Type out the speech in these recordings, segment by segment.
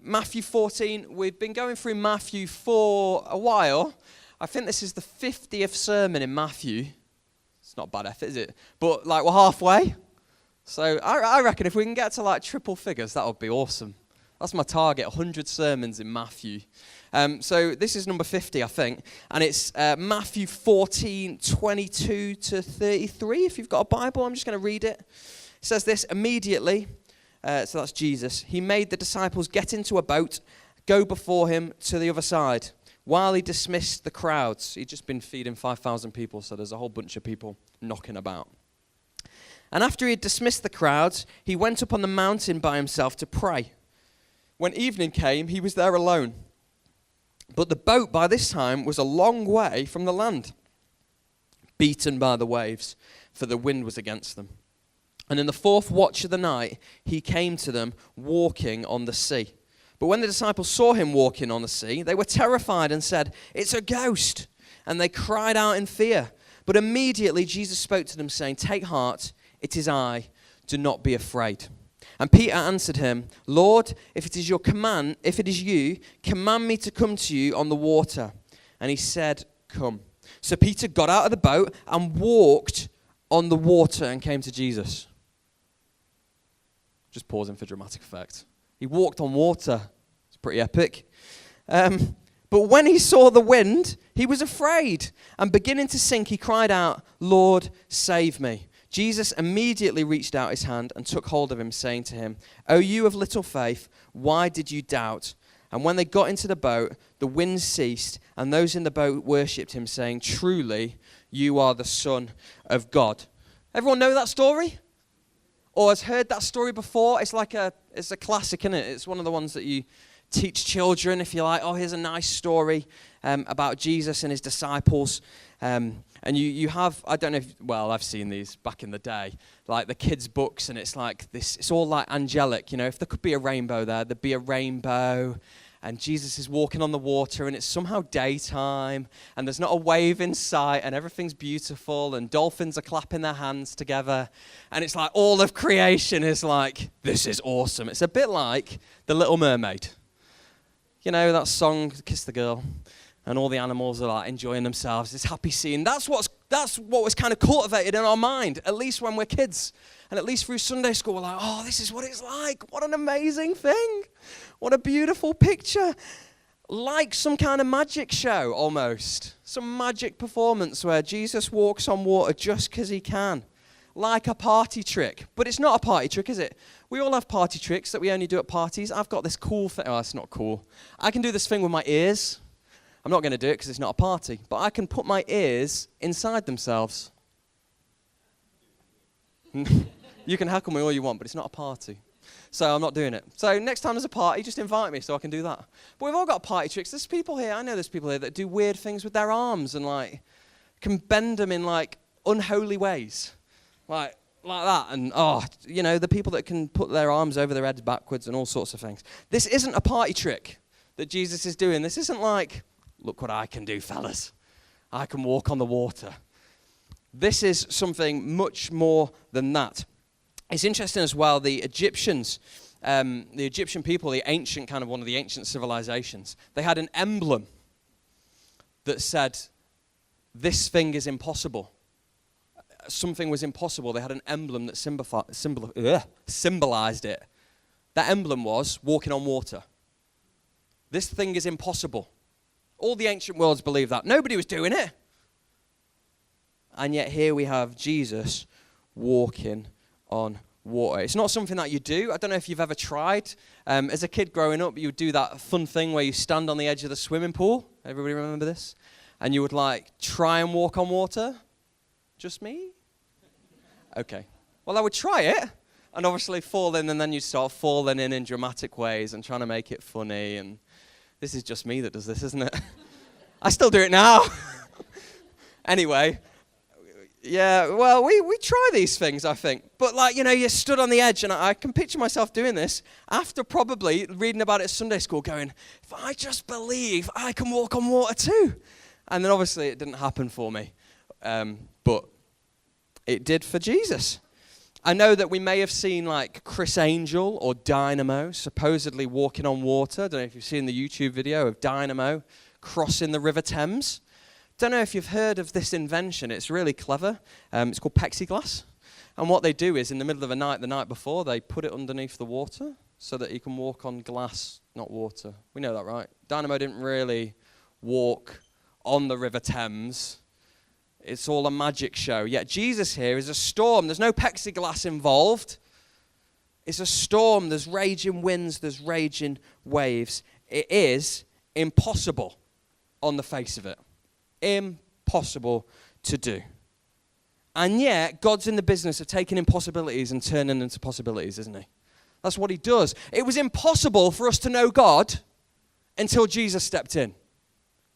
Matthew 14. We've been going through Matthew for a while. I think this is the 50th sermon in Matthew. It's not a bad effort, is it? But like we're halfway. So I reckon if we can get to like triple figures, that would be awesome. That's my target, 100 sermons in Matthew. So this is number 50, I think. And it's Matthew 14, 22 to 33. If you've got a Bible, I'm just going to read it. It says this, immediately, so that's Jesus, he made the disciples get into a boat, go before him to the other side, while he dismissed the crowds. He'd just been feeding 5,000 people, so there's a whole bunch of people knocking about. And after he had dismissed the crowds, he went up on the mountain by himself to pray. When evening came, he was there alone. But the boat by this time was a long way from the land, beaten by the waves, for the wind was against them. And in the fourth watch of the night, he came to them walking on the sea. But when the disciples saw him walking on the sea, they were terrified and said, "It's a ghost." And they cried out in fear. But immediately Jesus spoke to them, saying, "Take heart, it is I, do not be afraid." And Peter answered him, "Lord, if it is you, command me to come to you on the water." And he said, "Come." So Peter got out of the boat and walked on the water and came to Jesus. Just pausing for dramatic effect. He walked on water. It's pretty epic. But when he saw the wind, he was afraid. And beginning to sink, he cried out, "Lord, save me." Jesus immediately reached out his hand and took hold of him, saying to him, "O you of little faith, why did you doubt?" And when they got into the boat, the wind ceased, and those in the boat worshipped him, saying, "Truly, you are the Son of God." Everyone know that story? Or has heard that story before? It's a classic, isn't it? It's one of the ones that you teach children if you like. Oh, here's a nice story about Jesus and his disciples. And you have, I don't know if, well, I've seen these back in the day, like the kids' books, and it's like this, it's all like angelic, you know, if there could be a rainbow there, there'd be a rainbow, and Jesus is walking on the water, and it's somehow daytime, and there's not a wave in sight, and everything's beautiful, and dolphins are clapping their hands together, and it's like all of creation is like, this is awesome. It's a bit like The Little Mermaid. You know, that song, Kiss the Girl, and all the animals are like enjoying themselves, this happy scene. That's what was kind of cultivated in our mind, at least when we're kids. And at least through Sunday school, we're like, oh, this is what it's like. What an amazing thing. What a beautiful picture. Like some kind of magic show, almost. Some magic performance where Jesus walks on water just because he can. Like a party trick. But it's not a party trick, is it? We all have party tricks that we only do at parties. I've got this cool thing. Oh, it's not cool. I can do this thing with my ears. I'm not going to do it because it's not a party. But I can put my ears inside themselves. You can heckle me all you want, but it's not a party. So I'm not doing it. So next time there's a party, just invite me so I can do that. But we've all got party tricks. There's people here, I know there's people here that do weird things with their arms and like can bend them in like unholy ways. Like that. And you know, the people that can put their arms over their heads backwards and all sorts of things. This isn't a party trick that Jesus is doing. This isn't like, look what I can do, fellas. I can walk on the water. This is something much more than that. It's interesting as well, the Egyptians, the Egyptian people, the ancient kind of one of the ancient civilizations, they had an emblem that said, this thing is impossible. Something was impossible. They had an emblem that symbolized it. That emblem was walking on water. This thing is impossible. All the ancient worlds believed that. Nobody was doing it. And yet here we have Jesus walking on water. It's not something that you do. I don't know if you've ever tried. As a kid growing up, you would do that fun thing where you stand on the edge of the swimming pool. Everybody remember this? And you would like try and walk on water. Just me? Okay. Well, I would try it and obviously fall in, and then you'd start falling in dramatic ways and trying to make it funny. And this is just me that does this, isn't it? I still do it now. Anyway. Yeah, well, we try these things, I think. But, like, you know, you stood on the edge, and I can picture myself doing this after probably reading about it at Sunday school, going, if I just believe, I can walk on water too. And then, obviously, it didn't happen for me. But it did for Jesus. I know that we may have seen like Chris Angel or Dynamo supposedly walking on water. I don't know if you've seen the YouTube video of Dynamo crossing the River Thames. Don't know if you've heard of this invention. It's really clever. It's called plexiglass. And what they do is in the middle of the night before, they put it underneath the water so that he can walk on glass, not water. We know that, right? Dynamo didn't really walk on the River Thames. It's all a magic show. Yet Jesus here is a storm. There's no plexiglass involved. It's a storm. There's raging winds. There's raging waves. It is impossible on the face of it. Impossible to do. And yet, God's in the business of taking impossibilities and turning them into possibilities, isn't he? That's what he does. It was impossible for us to know God until Jesus stepped in.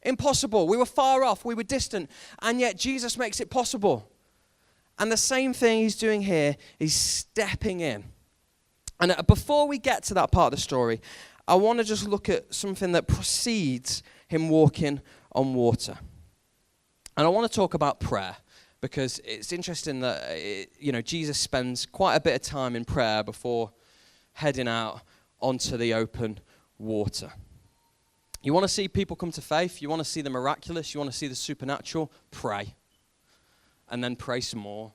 Impossible. We were far off. We were distant. And yet Jesus makes it possible. And the same thing he's doing here, he's stepping in. And before we get to that part of the story, I want to just look at something that precedes him walking on water. And I want to talk about prayer, because it's interesting that, Jesus spends quite a bit of time in prayer before heading out onto the open water. You want to see people come to faith, you want to see the miraculous, you want to see the supernatural, pray. And then pray some more,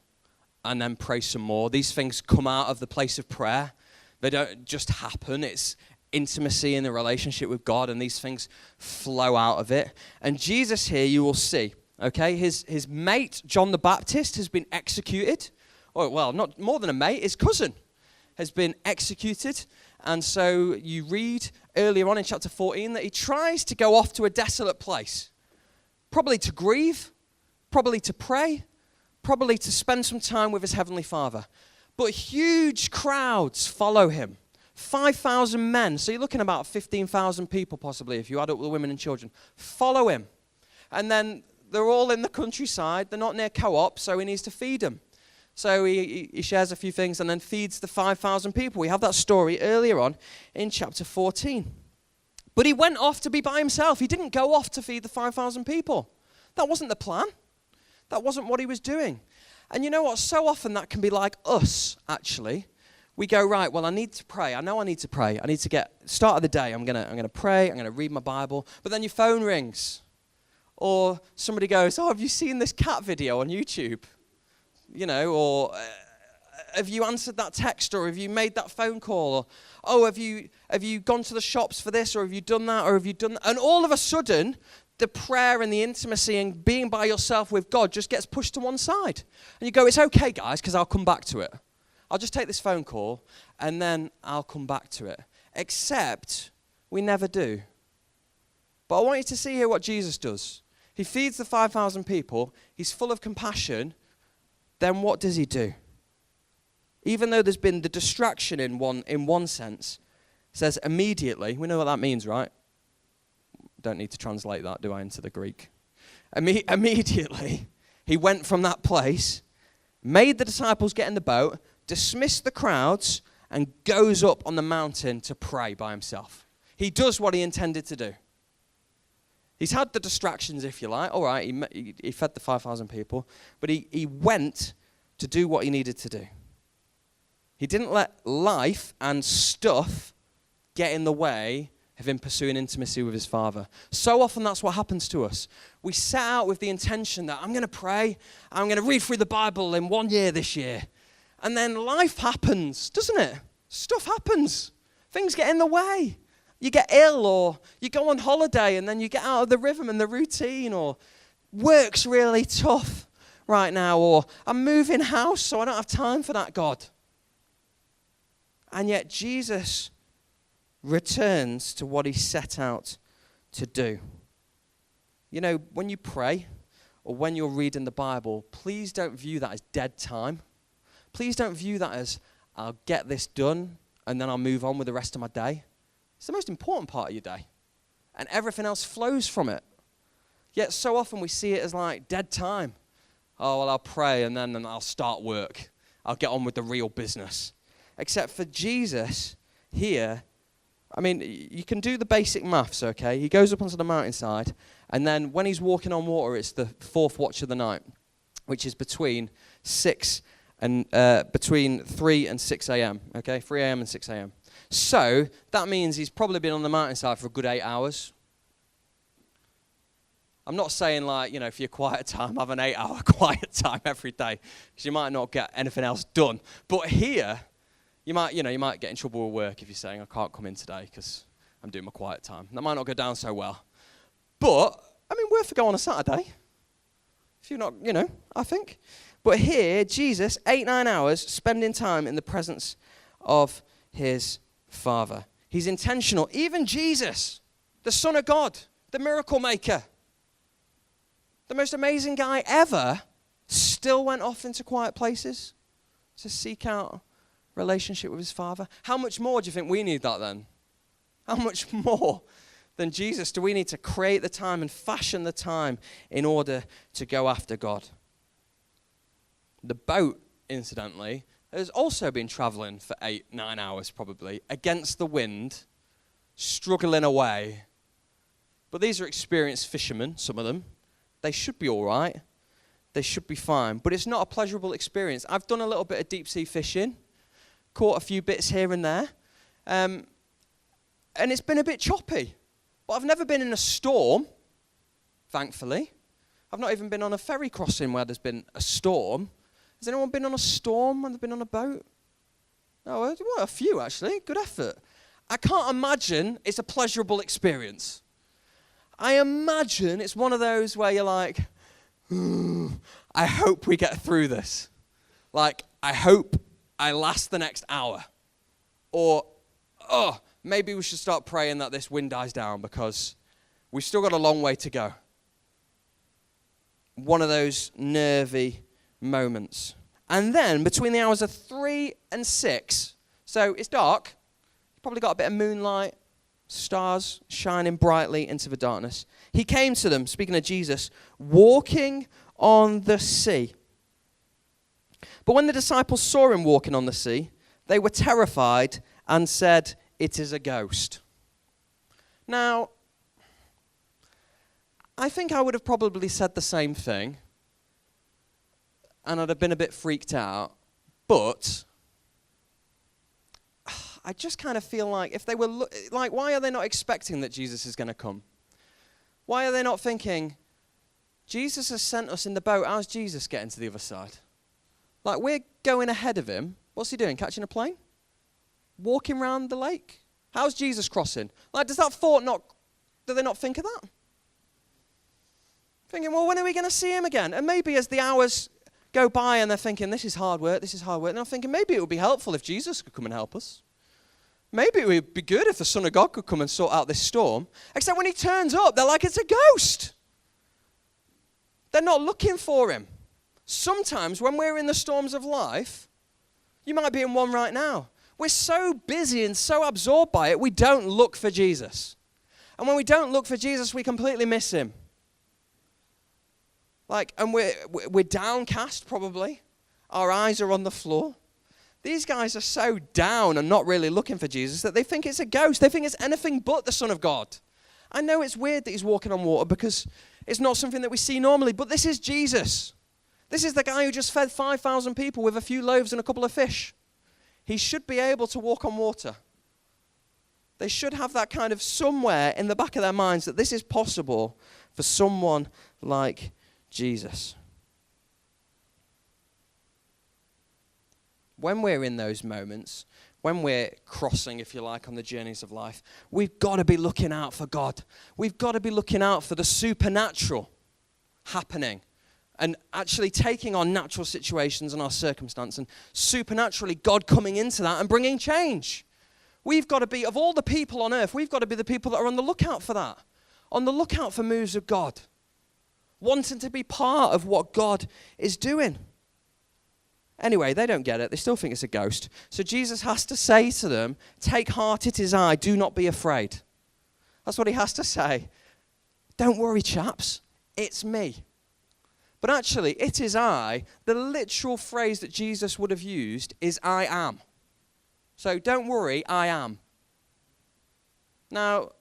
and then pray some more. These things come out of the place of prayer. They don't just happen. It's intimacy in the relationship with God, and these things flow out of it. And Jesus here, you will see, okay, his mate, John the Baptist, has been executed. Or, well, not more than a mate, his cousin has been executed. And so you read earlier on in chapter 14 that he tries to go off to a desolate place, probably to grieve, probably to pray, probably to spend some time with his heavenly Father. But huge crowds follow him. 5,000 men, so you're looking about 15,000 people possibly, if you add up the women and children, follow him. And then they're all in the countryside, they're not near co-op, so he needs to feed them. So he shares a few things and then feeds the 5,000 people. We have that story earlier on in chapter 14. But he went off to be by himself. He didn't go off to feed the 5,000 people. That wasn't the plan. That wasn't what he was doing. And you know what? So often that can be like us, actually. We go, right, well, I need to pray. I know I need to pray. I need to get, start of the day, I'm gonna pray, I'm going to read my Bible. But then your phone rings. Or somebody goes, oh, have you seen this cat video on YouTube? Or have you answered that text, or have you made that phone call? Or, oh, have you gone to the shops for this, or have you done that, or have you done that? And all of a sudden, the prayer and the intimacy and being by yourself with God just gets pushed to one side. And you go, it's okay, guys, because I'll come back to it. I'll just take this phone call, and then I'll come back to it. Except we never do. But I want you to see here what Jesus does. He feeds the 5,000 people. He's full of compassion. Then what does he do? Even though there's been the distraction in one sense, it says immediately. We know what that means, right? Don't need to translate that, do I, into the Greek? Immediately, he went from that place, made the disciples get in the boat, dismissed the crowds, and goes up on the mountain to pray by himself. He does what he intended to do. He's had the distractions, if you like. All right, he fed the 5,000 people, but he went to do what he needed to do. He didn't let life and stuff get in the way of him pursuing intimacy with his Father. So often that's what happens to us. We set out with the intention that I'm going to pray, I'm going to read through the Bible in 1 year this year. And then life happens, doesn't it? Stuff happens. Things get in the way. You get ill, or you go on holiday and then you get out of the rhythm and the routine, or work's really tough right now, or I'm moving house so I don't have time for that, God. And yet Jesus returns to what he set out to do. When you pray or when you're reading the Bible, please don't view that as dead time. Please don't view that as I'll get this done and then I'll move on with the rest of my day. It's the most important part of your day. And everything else flows from it. Yet so often we see it as like dead time. Oh, well, I'll pray and then I'll start work. I'll get on with the real business. Except for Jesus here, you can do the basic maths, okay? He goes up onto the mountainside, and then when he's walking on water, it's the fourth watch of the night, which is between 6 and between 3 and 6 a.m., okay? 3 a.m. and 6 a.m. So that means he's probably been on the mountainside for a good 8 hours. I'm not saying, like, you know, for your quiet time, have an 8-hour quiet time every day, because you might not get anything else done. But here, you might get in trouble with work if you're saying, I can't come in today because I'm doing my quiet time. That might not go down so well. But, I mean, worth a go on a Saturday. If you're not, you know, I think. But here, Jesus, 8-9 hours, spending time in the presence of his Father. He's intentional. Even Jesus, the Son of God, the miracle maker, the most amazing guy ever, still went off into quiet places to seek out relationship with his Father. How much more do you think we need that then? How much more than Jesus do we need to create the time and fashion the time in order to go after God? The boat, incidentally, has also been traveling for 8-9 hours probably, against the wind, struggling away. But these are experienced fishermen, some of them. They should be all right. They should be fine. But it's not a pleasurable experience. I've done a little bit of deep sea fishing, caught a few bits here and there, and it's been a bit choppy. But I've never been in a storm, thankfully. I've not even been on a ferry crossing where there's been a storm. Has anyone been on a storm when they've been on a boat? No, well, a few actually. Good effort. I can't imagine it's a pleasurable experience. I imagine it's one of those where you're like, I hope we get through this. Like, I hope I last the next hour. Or, maybe we should start praying that this wind dies down because we've still got a long way to go. One of those nervy moments. And then between the hours of 3 and 6, so it's dark, you've probably got a bit of moonlight, stars shining brightly into the darkness. He came to them, speaking of Jesus, walking on the sea. But when the disciples saw him walking on the sea, they were terrified and said, "It is a ghost." Now, I think I would have probably said the same thing, and I'd have been a bit freaked out, but I just kind of feel like if they were, why are they not expecting that Jesus is going to come? Why are they not thinking, Jesus has sent us in the boat, how's Jesus getting to the other side? Like, we're going ahead of him. What's he doing, catching a plane? Walking around the lake? How's Jesus crossing? Like, does that thought do they not think of that? Thinking, well, when are we going to see him again? And maybe as the hours go by and they're thinking, this is hard work, and I'm thinking, maybe it would be helpful if Jesus could come and help us. Maybe it would be good if the Son of God could come and sort out this storm. Except when he turns up, they're like, it's a ghost. They're not looking for him. Sometimes when we're in the storms of life, you might be in one right now. We're so busy and so absorbed by it, we don't look for Jesus. And when we don't look for Jesus, we completely miss him. And we're downcast probably. Our eyes are on the floor. These guys are so down and not really looking for Jesus that they think it's a ghost. They think it's anything but the Son of God. I know it's weird that he's walking on water because it's not something that we see normally, but this is Jesus. This is the guy who just fed 5,000 people with a few loaves and a couple of fish. He should be able to walk on water. They should have that kind of somewhere in the back of their minds that this is possible for someone like Jesus. When we're in those moments, when we're crossing, if you like, on the journeys of life, we've got to be looking out for God. We've got to be looking out for the supernatural happening and actually taking our natural situations and our circumstance and supernaturally God coming into that and bringing change. We've got to be, of all the people on earth, we've got to be the people that are on the lookout for that, on the lookout for moves of God, wanting to be part of what God is doing. Anyway, they don't get it. They still think it's a ghost. So Jesus has to say to them, take heart, it is I, do not be afraid. That's what he has to say. Don't worry, chaps, it's me. But actually, it is I, the literal phrase that Jesus would have used is I am. So don't worry, I am. Now,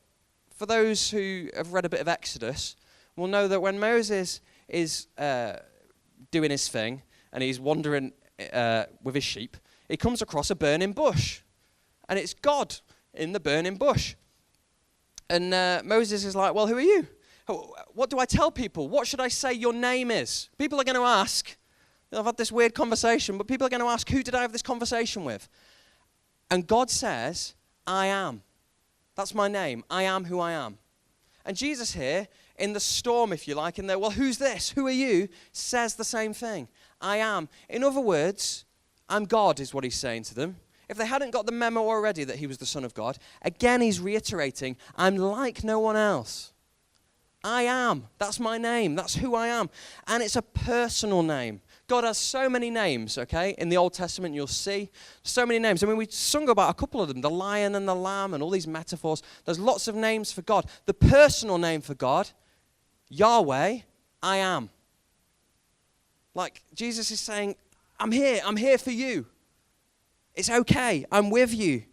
for those who have read a bit of Exodus, will know that when Moses is doing his thing, and he's wandering with his sheep, he comes across a burning bush. And it's God in the burning bush. And Moses is like, well, who are you? What do I tell people? What should I say your name is? People are going to ask. I've had this weird conversation, but people are going to ask, who did I have this conversation with? And God says, I am. That's my name. I am who I am. And Jesus here, in the storm, if you like, in there, well, who's this? Who are you? Says the same thing. I am. In other words, I'm God, is what he's saying to them. If they hadn't got the memo already that he was the Son of God, again he's reiterating, I'm like no one else. I am. That's my name. That's who I am. And it's a personal name. God has so many names, okay? In the Old Testament, you'll see so many names. I mean, we sung about a couple of them, the lion and the lamb and all these metaphors. There's lots of names for God. The personal name for God, Yahweh, I am. Like Jesus is saying, I'm here for you. It's okay, I'm with you.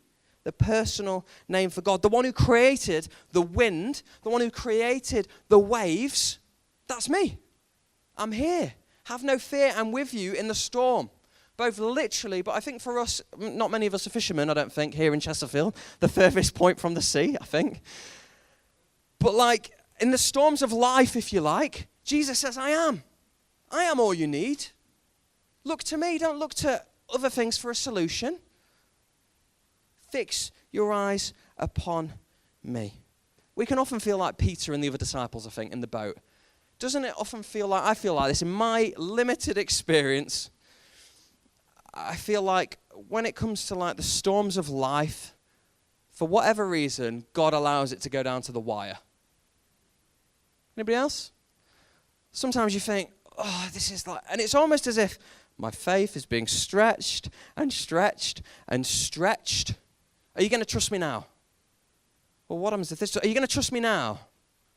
The personal name for God. The one who created the wind, the one who created the waves, that's me. I'm here. Have no fear, I'm with you in the storm. Both literally, but I think for us, not many of us are fishermen, I don't think, here in Chesterfield. The furthest point from the sea, I think. But like, in the storms of life, if you like, Jesus says, I am. I am all you need. Look to me, don't look to other things for a solution. Fix your eyes upon me. We can often feel like Peter and the other disciples, I think, in the boat. Doesn't it often feel like, I feel like this in my limited experience, I feel like when it comes to like the storms of life, for whatever reason, God allows it to go down to the wire. Anybody else? Sometimes you think, oh, this is like, and it's almost as if my faith is being stretched and stretched and stretched. Are you going to trust me now? Well, what happens if this? Are you going to trust me now?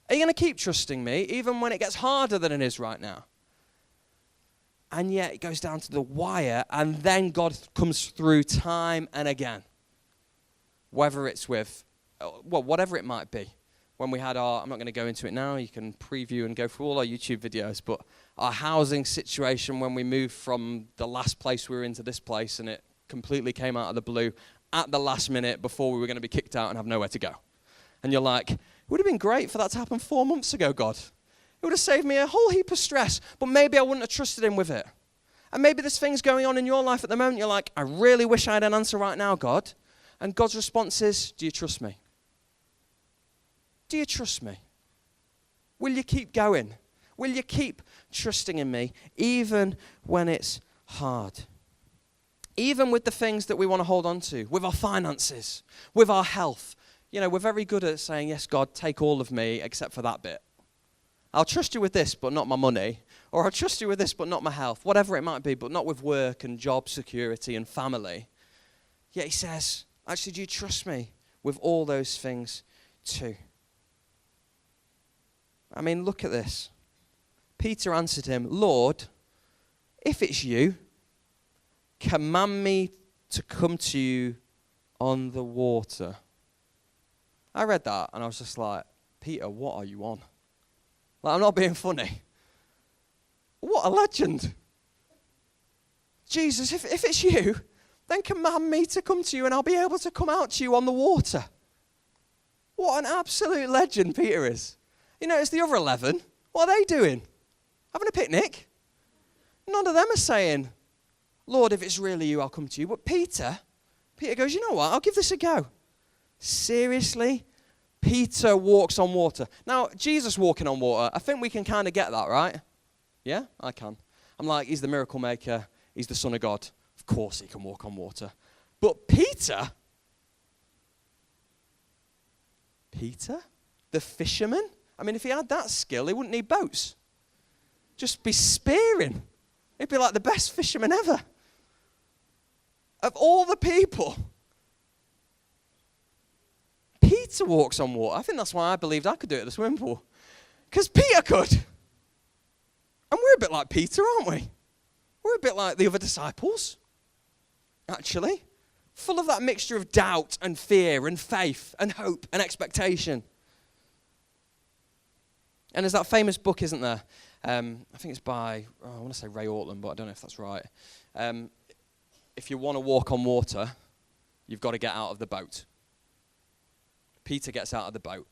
Are you going to keep trusting me even when it gets harder than it is right now? And yet it goes down to the wire, and then God comes through time and again. Whether it's with, well, whatever it might be. When we had our, I'm not going to go into it now, you can preview and go through all our YouTube videos, but our housing situation when we moved from the last place we were into this place, and it completely came out of the blue at the last minute before we were going to be kicked out and have nowhere to go. And you're like, it would have been great for that to happen 4 months ago, God. It would have saved me a whole heap of stress, but maybe I wouldn't have trusted him with it. And maybe there's things going on in your life at the moment, you're like, I really wish I had an answer right now, God. And God's response is, do you trust me? Do you trust me? Will you keep going? Will you keep trusting in me even when it's hard? Even with the things that we want to hold on to, with our finances, with our health. You know, we're very good at saying, yes, God, take all of me except for that bit. I'll trust you with this, but not my money. Or I'll trust you with this, but not my health. Whatever it might be, but not with work and job security and family. Yet he says, actually, do you trust me with all those things too? I mean, look at this. Peter answered him, Lord, if it's you, command me to come to you on the water. I read that and I was just like, Peter, what are you on? Like, I'm not being funny. What a legend. Jesus, if it's you, then command me to come to you and I'll be able to come out to you on the water. What an absolute legend Peter is. You know, it's the other 11. What are they doing? Having a picnic? None of them are saying, Lord, if it's really you, I'll come to you. But Peter goes, you know what? I'll give this a go. Seriously? Peter walks on water. Now, Jesus walking on water, I think we can kind of get that, right? Yeah, I can. I'm like, he's the miracle maker. He's the Son of God. Of course he can walk on water. But Peter, the fisherman? I mean, if he had that skill, he wouldn't need boats. Just be spearing. He'd be like the best fisherman ever. Of all the people, Peter walks on water. I think that's why I believed I could do it at the swimming pool. Because Peter could. And we're a bit like Peter, aren't we? We're a bit like the other disciples, actually. Full of that mixture of doubt and fear and faith and hope and expectation. And there's that famous book, isn't there? I think it's by, I want to say Ray Ortland, but I don't know if that's right. If you want to walk on water, you've got to get out of the boat. Peter gets out of the boat.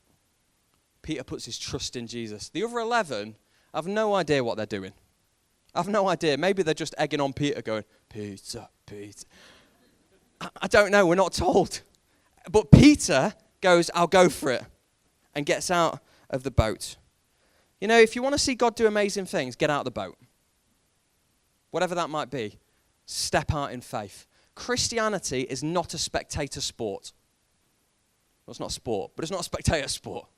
Peter puts his trust in Jesus. The other 11 have no idea what they're doing. I have no idea. Maybe they're just egging on Peter going, Peter, Peter. I don't know. We're not told. But Peter goes, I'll go for it, and gets out of the boat. You know, if you want to see God do amazing things, get out of the boat. Whatever that might be, step out in faith. Christianity is not a spectator sport. Well, it's not a sport, but it's not a spectator sport.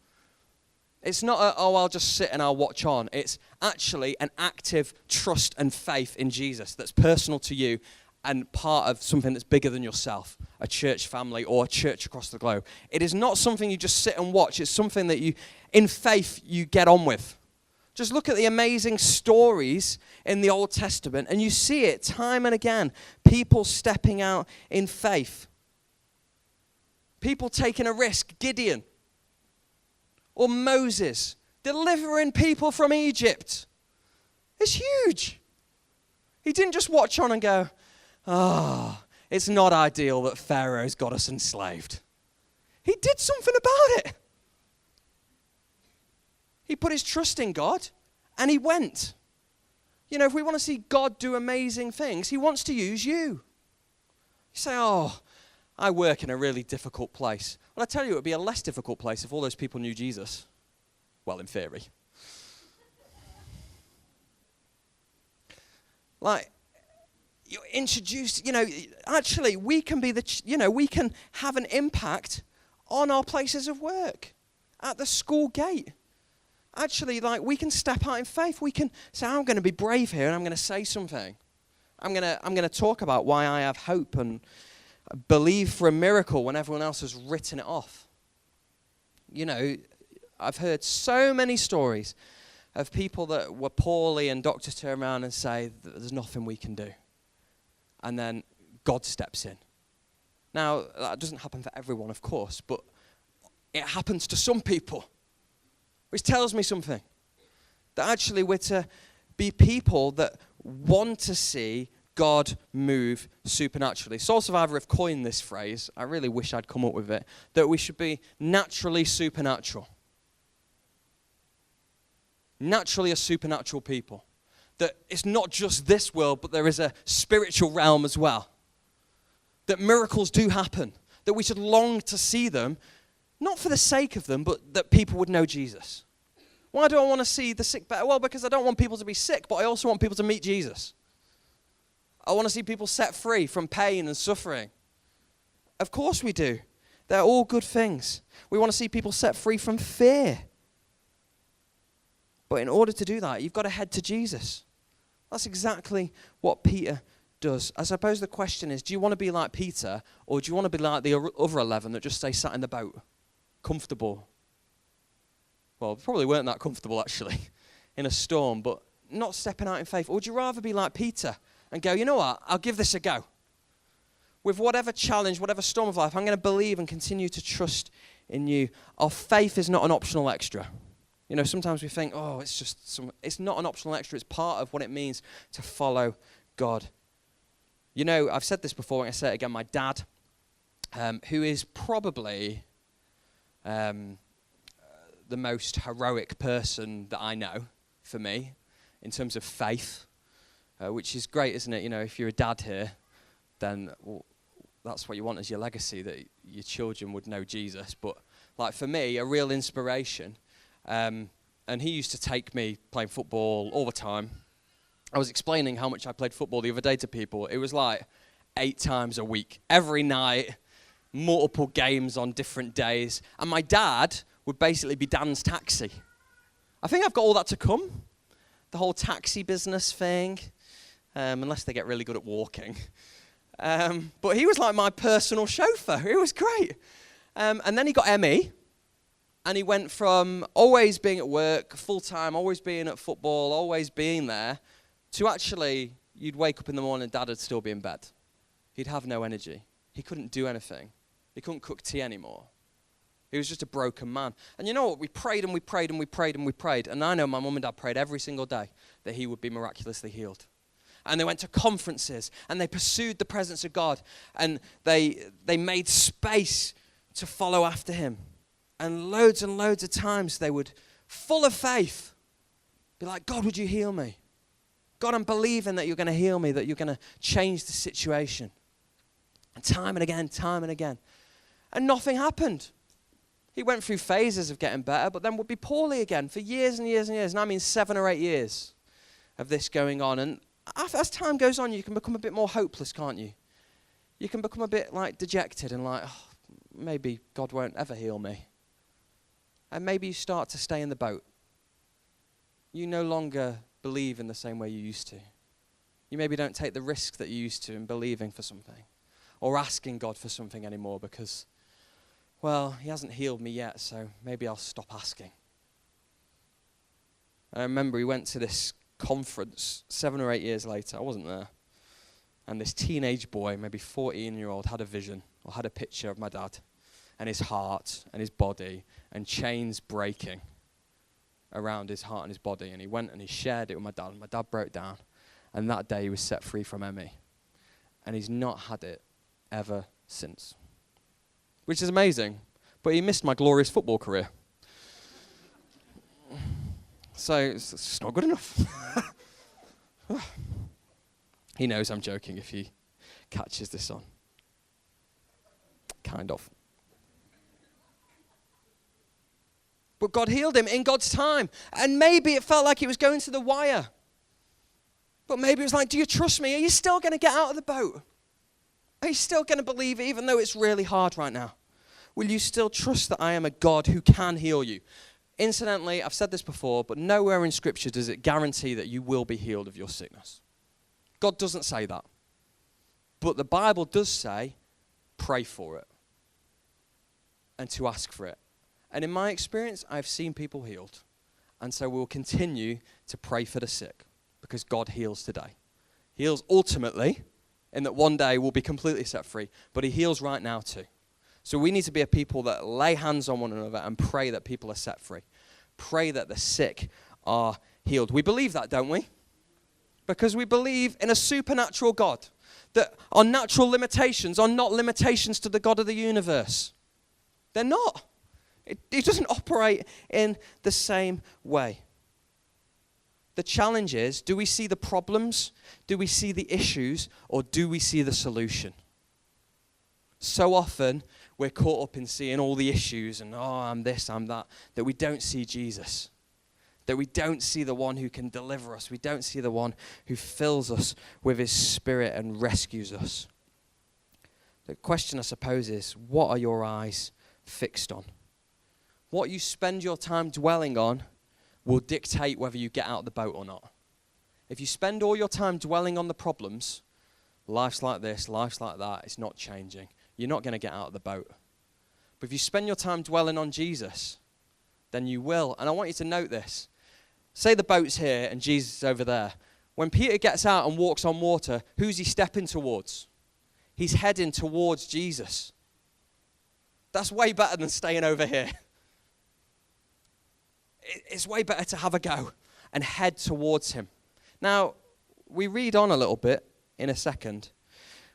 It's not I'll just sit and I'll watch on. It's actually an active trust and faith in Jesus that's personal to you and part of something that's bigger than yourself, a church family or a church across the globe. It is not something you just sit and watch. It's something that you, in faith, you get on with. Just look at the amazing stories in the Old Testament and you see it time and again. People stepping out in faith. People taking a risk. Gideon. Or Moses, delivering people from Egypt. It's huge. He didn't just watch on and go, it's not ideal that Pharaoh's got us enslaved. He did something about it. He put his trust in God, and he went. You know, if we want to see God do amazing things, he wants to use you. You say, I work in a really difficult place. Well, I tell you, it would be a less difficult place if all those people knew Jesus. Well, in theory. Like, you introduce, actually, we can be we can have an impact on our places of work, at the school gate. Actually, we can step out in faith. We can say, I'm going to be brave here, and I'm going to say something. I'm going to talk about why I have hope and believe for a miracle when everyone else has written it off. You know, I've heard so many stories of people that were poorly and doctors turn around and say, there's nothing we can do. And then God steps in. Now, that doesn't happen for everyone, of course, but it happens to some people, which tells me something. That actually we're to be people that want to see God move supernaturally. Soul Survivor have coined this phrase. I really wish I'd come up with it. That we should be naturally supernatural. Naturally a supernatural people. That it's not just this world, but there is a spiritual realm as well. That miracles do happen. That we should long to see them, not for the sake of them, but that people would know Jesus. Why do I want to see the sick better? Well, because I don't want people to be sick, but I also want people to meet Jesus. I want to see people set free from pain and suffering. Of course we do. They're all good things. We want to see people set free from fear. But in order to do that, you've got to head to Jesus. That's exactly what Peter does. I suppose the question is, do you want to be like Peter, or do you want to be like the other 11 that just stay sat in the boat, comfortable? Well, probably weren't that comfortable, actually, in a storm, but not stepping out in faith. Or would you rather be like Peter and go, you know what, I'll give this a go. With whatever challenge, whatever storm of life, I'm going to believe and continue to trust in you. Our faith is not an optional extra. You know, sometimes we think, it's not an optional extra. It's part of what it means to follow God. You know, I've said this before, and I say it again, my dad, who is probably the most heroic person that I know, for me, in terms of faith, which is great, isn't it? You know, if you're a dad here, then that's what you want as your legacy, that your children would know Jesus. But like for me, a real inspiration. And he used to take me playing football all the time. I was explaining how much I played football the other day to people. It was like 8 times a week, every night, multiple games on different days. And my dad would basically be Dan's taxi. I think I've got all that to come. The whole taxi business thing, unless they get really good at walking. But he was like my personal chauffeur. It was great. And then he got ME. And he went from always being at work, full-time, always being at football, always being there, to actually, you'd wake up in the morning and Dad would still be in bed. He'd have no energy. He couldn't do anything. He couldn't cook tea anymore. He was just a broken man. And you know what? We prayed and we prayed and we prayed and we prayed. And I know my mum and dad prayed every single day that he would be miraculously healed. And they went to conferences and they pursued the presence of God. And they made space to follow after him. And loads of times they would, full of faith, be like, God, would you heal me? God, I'm believing that you're going to heal me, that you're going to change the situation. And time and again. And nothing happened. He went through phases of getting better, but then would be poorly again for years and years and years. And I mean 7 or 8 years of this going on. And as time goes on, you can become a bit more hopeless, can't you? You can become a bit like dejected and like, oh, maybe God won't ever heal me. And maybe you start to stay in the boat. You no longer believe in the same way you used to. You maybe don't take the risk that you used to in believing for something or asking God for something anymore because, well, he hasn't healed me yet, so maybe I'll stop asking. And I remember he went to this conference 7 or 8 years later. I wasn't there. And this teenage boy, maybe 14-year-old, had a vision or had a picture of my dad and his heart and his body and chains breaking around his heart and his body. And he went and he shared it with my dad. And my dad broke down. And that day he was set free from ME. And he's not had it ever since. Which is amazing. But he missed my glorious football career. So it's not good enough. He knows I'm joking if he catches this on. Kind of. But God healed him in God's time. And maybe it felt like it was going to the wire. But maybe it was like, do you trust me? Are you still going to get out of the boat? Are you still going to believe even though it's really hard right now? Will you still trust that I am a God who can heal you? Incidentally, I've said this before, but nowhere in Scripture does it guarantee that you will be healed of your sickness. God doesn't say that. But the Bible does say, pray for it and to ask for it. And in my experience, I've seen people healed. And so we'll continue to pray for the sick because God heals today. He heals ultimately in that one day we'll be completely set free, but he heals right now too. So we need to be a people that lay hands on one another and pray that people are set free. Pray that the sick are healed. We believe that, don't we? Because we believe in a supernatural God. That our natural limitations are not limitations to the God of the universe. They're not. He doesn't operate in the same way. The challenge is, do we see the problems? Do we see the issues? Or do we see the solution? So often, we're caught up in seeing all the issues and, I'm this, I'm that we don't see Jesus. That we don't see the one who can deliver us. We don't see the one who fills us with his Spirit and rescues us. The question, I suppose, is, what are your eyes fixed on? What you spend your time dwelling on will dictate whether you get out of the boat or not. If you spend all your time dwelling on the problems, life's like this, life's like that, it's not changing. You're not going to get out of the boat. But if you spend your time dwelling on Jesus, then you will. And I want you to note this. Say the boat's here and Jesus is over there. When Peter gets out and walks on water, who's he stepping towards? He's heading towards Jesus. That's way better than staying over here. It's way better to have a go and head towards him. Now, we read on a little bit in a second,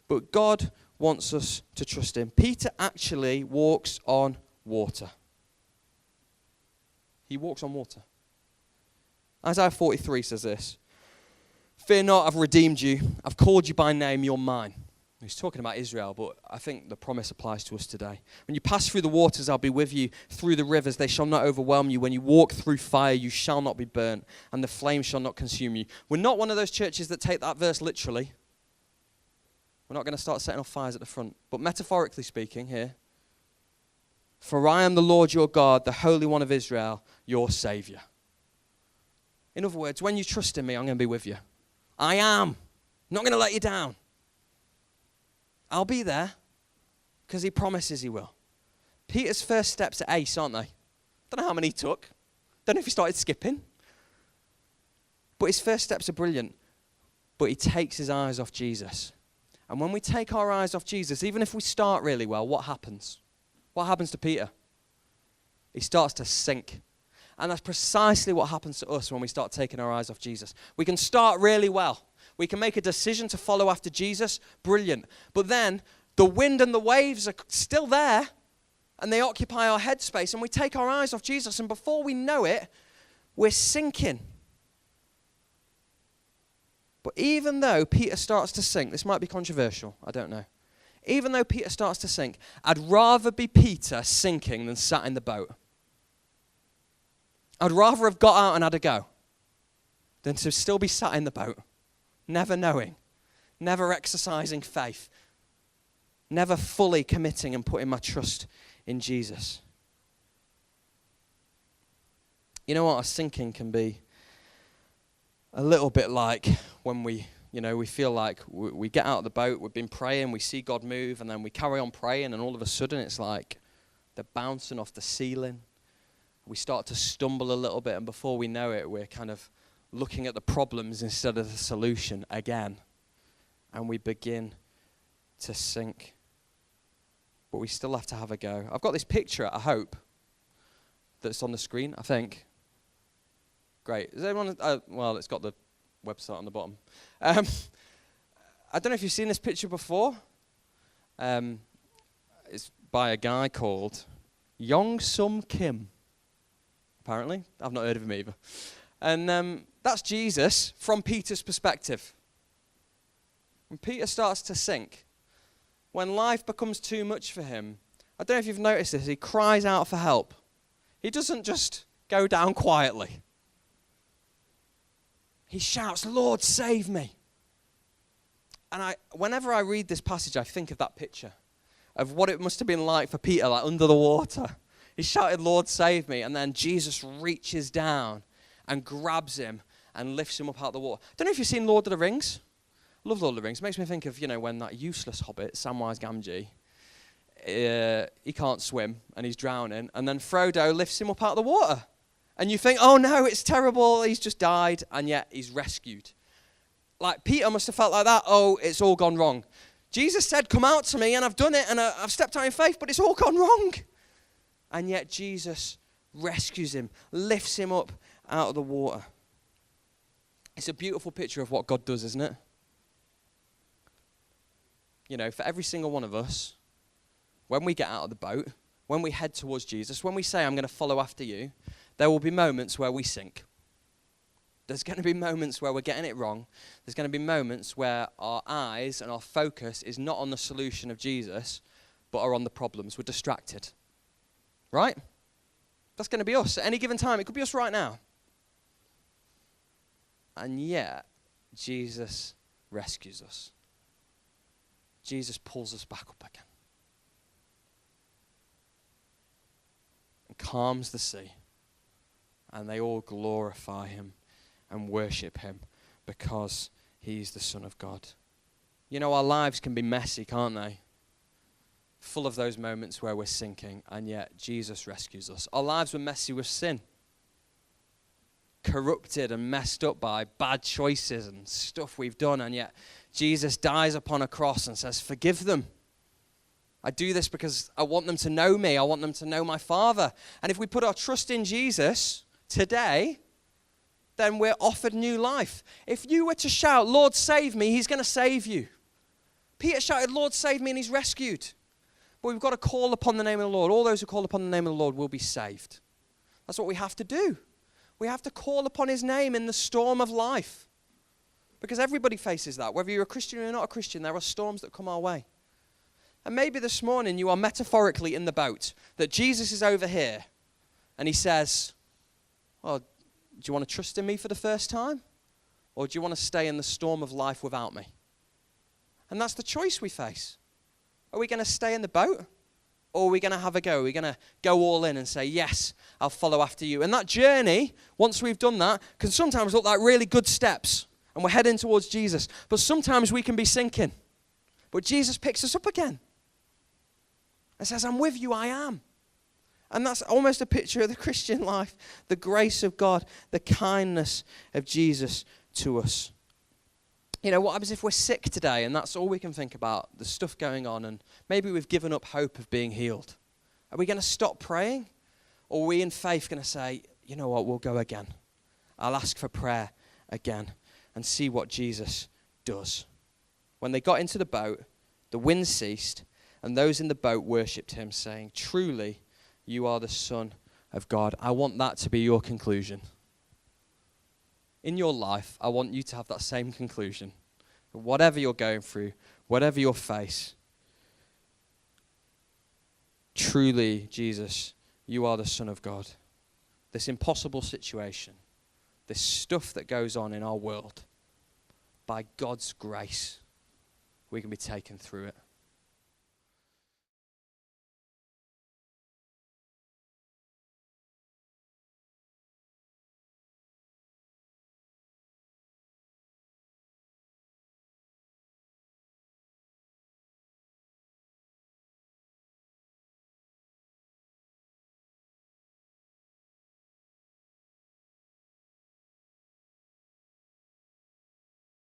but God wants us to trust him. Peter actually walks on water. He walks on water. Isaiah 43 says this, "Fear not, I've redeemed you. I've called you by name, you're mine." He's talking about Israel, but I think the promise applies to us today. When you pass through the waters, I'll be with you. Through the rivers, they shall not overwhelm you. When you walk through fire, you shall not be burnt, and the flame shall not consume you. We're not one of those churches that take that verse literally. We're not going to start setting off fires at the front. But metaphorically speaking here, for I am the Lord your God, the Holy One of Israel, your Savior. In other words, when you trust in me, I'm going to be with you. I am. I'm not going to let you down. I'll be there because he promises he will. Peter's first steps are ace, aren't they? Don't know how many he took. Don't know if he started skipping. But his first steps are brilliant. But he takes his eyes off Jesus. And when we take our eyes off Jesus, even if we start really well, what happens? What happens to Peter? He starts to sink. And that's precisely what happens to us when we start taking our eyes off Jesus. We can start really well. We can make a decision to follow after Jesus. Brilliant. But then the wind and the waves are still there, and they occupy our headspace, and we take our eyes off Jesus, and before we know it, we're sinking. But even though Peter starts to sink, this might be controversial, I don't know. Even though Peter starts to sink, I'd rather be Peter sinking than sat in the boat. I'd rather have got out and had a go than to still be sat in the boat, never knowing, never exercising faith, never fully committing and putting my trust in Jesus. You know what? A sinking can be a little bit like when we feel like we get out of the boat, we've been praying, we see God move, and then we carry on praying, and all of a sudden it's like they're bouncing off the ceiling. We start to stumble a little bit, and before we know it, we're kind of looking at the problems instead of the solution again. And we begin to sink. But we still have to have a go. I've got this picture, I hope, that's on the screen, I think. Great. Is everyone? Well, it's got the website on the bottom. I don't know if you've seen this picture before. It's by a guy called Yong Sum Kim. Apparently, I've not heard of him either. And that's Jesus from Peter's perspective. When Peter starts to sink, when life becomes too much for him, I don't know if you've noticed this, he cries out for help. He doesn't just go down quietly. He shouts, "Lord, save me." And whenever I read this passage, I think of that picture, of what it must have been like for Peter, like under the water. He shouted, "Lord, save me," and then Jesus reaches down and grabs him and lifts him up out of the water. I don't know if you've seen Lord of the Rings. I love Lord of the Rings. It makes me think of, when that useless hobbit, Samwise Gamgee, he can't swim and he's drowning, and then Frodo lifts him up out of the water. And you think, oh no, it's terrible, he's just died, and yet he's rescued. Like Peter must have felt like that. Oh, it's all gone wrong. Jesus said, "Come out to me," and I've done it, and I've stepped out in faith, but it's all gone wrong. And yet Jesus rescues him, lifts him up out of the water. It's a beautiful picture of what God does, isn't it? For every single one of us, when we get out of the boat, when we head towards Jesus, when we say, "I'm going to follow after you," there will be moments where we sink. There's going to be moments where we're getting it wrong. There's going to be moments where our eyes and our focus is not on the solution of Jesus, but are on the problems. We're distracted. Right? That's going to be us at any given time. It could be us right now. And yet, Jesus rescues us. Jesus pulls us back up again. And calms the sea. And they all glorify him and worship him because he's the Son of God. Our lives can be messy, can't they? Full of those moments where we're sinking, and yet Jesus rescues us. Our lives were messy with sin. Corrupted and messed up by bad choices and stuff we've done, and yet Jesus dies upon a cross and says, "Forgive them. I do this because I want them to know me. I want them to know my Father." And if we put our trust in Jesus today, then we're offered new life. If you were to shout, "Lord, save me," he's going to save you. Peter shouted, "Lord, save me," and he's rescued. But we've got to call upon the name of the Lord. All those who call upon the name of the Lord will be saved. That's what we have to do. We have to call upon his name in the storm of life. Because everybody faces that. Whether you're a Christian or not a Christian, there are storms that come our way. And maybe this morning you are metaphorically in the boat, that Jesus is over here, and he says, "Well, do you want to trust in me for the first time? Or do you want to stay in the storm of life without me?" And that's the choice we face. Are we going to stay in the boat? Or are we going to have a go? Are we going to go all in and say, "Yes, I'll follow after you"? And that journey, once we've done that, can sometimes look like really good steps. And we're heading towards Jesus. But sometimes we can be sinking. But Jesus picks us up again. And says, "I'm with you, I am." And that's almost a picture of the Christian life. The grace of God, the kindness of Jesus to us. What happens if we're sick today and that's all we can think about, the stuff going on, and maybe we've given up hope of being healed? Are we going to stop praying? Or are we in faith going to say, you know what, we'll go again. I'll ask for prayer again and see what Jesus does. When they got into the boat, the wind ceased, and those in the boat worshipped him, saying, truly, you are the Son of God. I want that to be your conclusion. In your life, I want you to have that same conclusion. Whatever you're going through, whatever you face, truly, Jesus, you are the Son of God. This impossible situation, this stuff that goes on in our world, by God's grace, we can be taken through it.